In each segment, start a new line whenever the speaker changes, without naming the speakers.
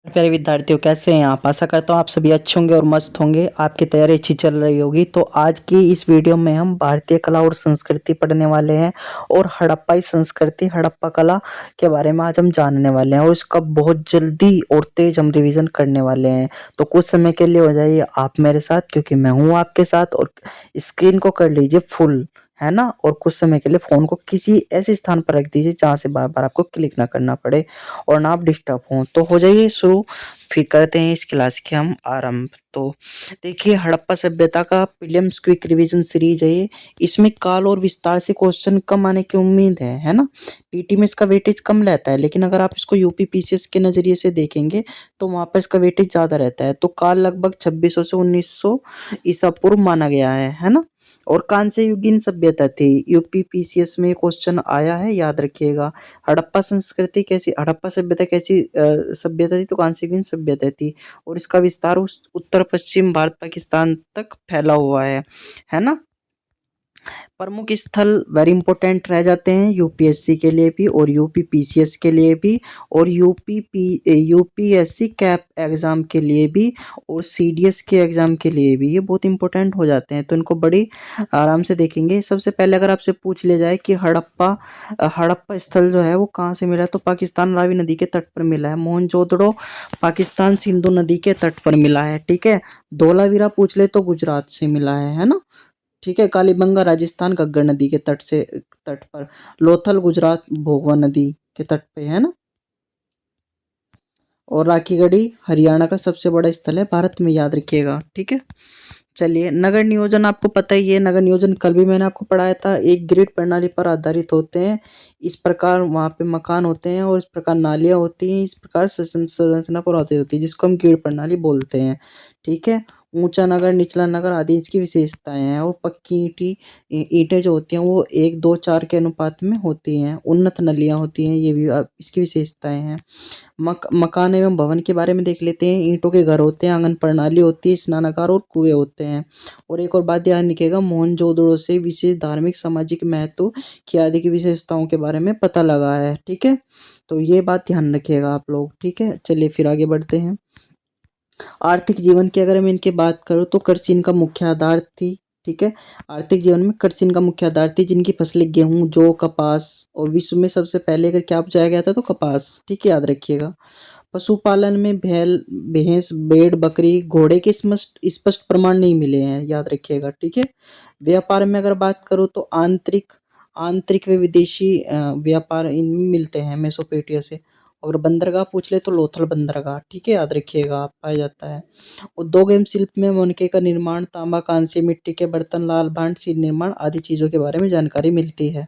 प्यारे विद्यार्थियों, कैसे हैं आप? आशा करता हूँ आप सभी अच्छे होंगे और मस्त होंगे। आपकी तैयारी अच्छी चल रही होगी। तो आज की इस वीडियो में हम भारतीय कला और संस्कृति पढ़ने वाले हैं और हड़प्पाई संस्कृति, हड़प्पा कला के बारे में आज हम जानने वाले हैं और इसका बहुत जल्दी और तेज हम रिवीजन करने वाले हैं। तो कुछ समय के लिए हो जाइए आप मेरे साथ, क्योंकि मैं हूँ आपके साथ। और स्क्रीन को कर लीजिए फुल, है ना। और कुछ समय के लिए फ़ोन को किसी ऐसे स्थान पर रख दीजिए जहाँ से बार बार आपको क्लिक ना करना पड़े और ना आप डिस्टर्ब हों। तो हो जाइए शुरू, फिर करते हैं इस क्लास के हम आरंभ। तो देखिए, हड़प्पा सभ्यता का प्रीलिम्स क्विक रिवीजन सीरीज है ये। इसमें काल और विस्तार से क्वेश्चन कम आने की उम्मीद है ना। पीटी में इसका वेटेज कम रहता है, लेकिन अगर आप इसको यूपी पीसीएस के नज़रिए से देखेंगे तो वहाँ पर इसका वेटेज ज़्यादा रहता है। तो काल लगभग 2600 से 1900 ईसा पूर्व माना गया है ना। और कांस्य युगीन सभ्यता थी। यूपी पीसीएस में क्वेश्चन आया है, याद रखिएगा। हड़प्पा सभ्यता कैसी सभ्यता थी? तो कांस्य युगीन सभ्यता थी। और इसका विस्तार उस उत्तर पश्चिम भारत पाकिस्तान तक फैला हुआ है ना। प्रमुख स्थल वेरी इंपॉर्टेंट रह जाते हैं यूपीएससी के लिए भी और यूपी पीसीएस के लिए भी और यूपीएससी कैप एग्जाम के लिए भी और सीडीएस के एग्जाम के लिए भी। ये बहुत इंपॉर्टेंट हो जाते हैं, तो इनको बड़ी आराम से देखेंगे। सबसे पहले अगर आपसे पूछ लिया जाए कि हड़प्पा स्थल जो है वो कहाँ से मिला है, तो पाकिस्तान रावी नदी के तट पर मिला है। मोहनजोदड़ो पाकिस्तान सिंधु नदी के तट पर मिला है, ठीक है। धोलावीरा पूछ ले तो गुजरात से मिला है ना। ठीक है। कालीबंगा राजस्थान घग्गर नदी के तट पर। लोथल गुजरात भोगवा नदी के तट पे है ना। और राखीगढ़ी हरियाणा का सबसे बड़ा स्थल है भारत में, याद रखिएगा, ठीक है। चलिए, नगर नियोजन आपको पता ही है। नगर नियोजन कल भी मैंने आपको पढ़ाया था। एक ग्रिड प्रणाली पर आधारित होते हैं। इस प्रकार वहाँ पे मकान होते हैं और इस प्रकार नालियाँ होती हैं। इस प्रकार संरचना पर आधारित होती है, जिसको हम ग्रिड प्रणाली बोलते हैं, ठीक है। ऊंचा नगर, निचला नगर आदि इसकी विशेषताएं हैं। और पक्की ईंटें जो होती हैं वो 1:2:4 के अनुपात में होती हैं। उन्नत नलियाँ होती हैं, ये भी इसकी विशेषताएं हैं। मकान एवं भवन के बारे में देख लेते हैं। ईंटों के घर होते हैं, आंगन प्रणाली होती है, स्नानागार और कुएं होते हैं। और एक और बात ध्यान रखिएगा, मोहनजोदड़ो से विशेष धार्मिक सामाजिक महत्व की आदि की विशेषताओं के बारे में पता लगा है, ठीक है। तो ये बात ध्यान रखिएगा आप लोग, ठीक है। चलिए फिर आगे बढ़ते हैं। आर्थिक जीवन की अगर मैं इनकी बात करूँ तो कृषि इनका मुख्य आधार थी, ठीक है। आर्थिक जीवन में कृषि इनका मुख्य आधार थी, जिनकी फसलें गेहूं, जौ, कपास। और विश्व में सबसे पहले अगर क्या उपजाया गया था तो कपास, ठीक है, याद रखिएगा। पशुपालन में बैल, भैंस, भेड़, बकरी, घोड़े के स्पष्ट स्पष्ट प्रमाण नहीं मिले हैं, याद रखिएगा, ठीक है। व्यापार में अगर बात करूँ तो आंतरिक आंतरिक व विदेशी व्यापार इनमें मिलते हैं मेसोपोटामिया से। अगर बंदरगाह पूछ ले तो लोथल बंदरगाह, ठीक है, याद रखिएगा, आप पाया जाता है। उद्योग एवं शिल्प में मणके का निर्माण, तांबा, कांस्य, मिट्टी के बर्तन, लाल भांड, सील निर्माण आदि चीज़ों के बारे में जानकारी मिलती है।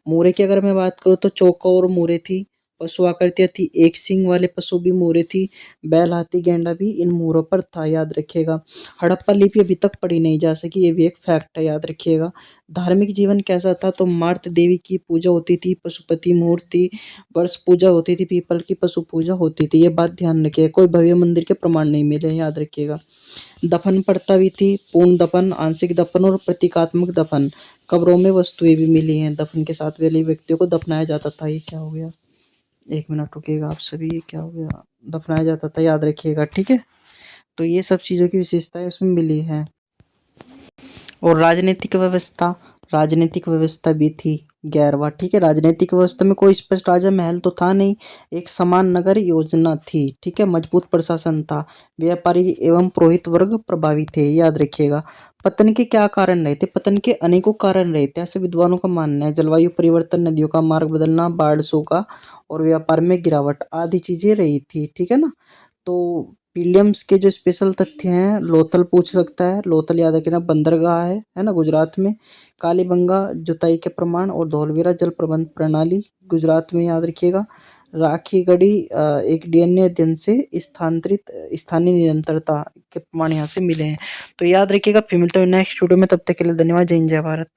मोरे की अगर मैं बात करूँ तो चौकोर मोरे थी। पशु आकृतियाँ थी, एक सींग वाले पशु भी मोरे थी। बैल, हाथी, गैंडा भी इन मोरों पर था, याद रखिएगा। हड़प्पा लिपि अभी तक पढ़ी नहीं जा सकी, ये भी एक फैक्ट है, याद रखिएगा। धार्मिक जीवन कैसा था? तो मार्त देवी की पूजा होती थी, पशुपति मूर्ति, वर्ष पूजा होती थी, पीपल की पशु पूजा होती थी। ये बात ध्यान रखिएगा। कोई भव्य मंदिर के प्रमाण नहीं मिले, याद रखिएगा। दफन प्रथा भी थी, पूर्ण दफन, आंशिक दफन और प्रतीकात्मक दफन। कब्रों में वस्तुएं भी मिली हैं। दफन के साथ वाले व्यक्तियों को दफनाया जाता था। ये क्या हो गया, एक मिनट रुकिएगा आप सभी, ये क्या हो गया, दफनाया जाता था, याद रखिएगा, ठीक है। तो ये सब चीज़ों की विशेषताएं उसमें मिली है। और राजनीतिक व्यवस्था भी थी 11वां, ठीक है। राजनीतिक व्यवस्था में कोई स्पष्ट राजा महल तो था नहीं, एक समान नगर योजना थी, ठीक है। मजबूत प्रशासन था। व्यापारी एवं पुरोहित वर्ग प्रभावी थे, याद रखिएगा। पतन के क्या कारण रहे थे? पतन के अनेकों कारण रहे थे, ऐसे विद्वानों का मानना है। जलवायु परिवर्तन, नदियों का मार्ग बदलना, बाढ़, सूखा और व्यापार में गिरावट आदि चीजें रही थी, ठीक है ना। तो विलियम्स के जो स्पेशल तथ्य हैं, लोथल पूछ सकता है, लोथल याद रखना बंदरगाह है ना गुजरात में। कालीबंगा जुताई के प्रमाण और धौलवीरा जल प्रबंध प्रणाली गुजरात में, याद रखिएगा। राखीगढ़ी एक डीएनए अध्ययन से स्थानांतरित स्थानीय निरंतरता के प्रमाण यहाँ से मिले हैं। तो याद रखिएगा। फिर मिलते हैं नेक्स्ट वीडियो में, तब तक के लिए धन्यवाद। जय हिंद, जय भारत।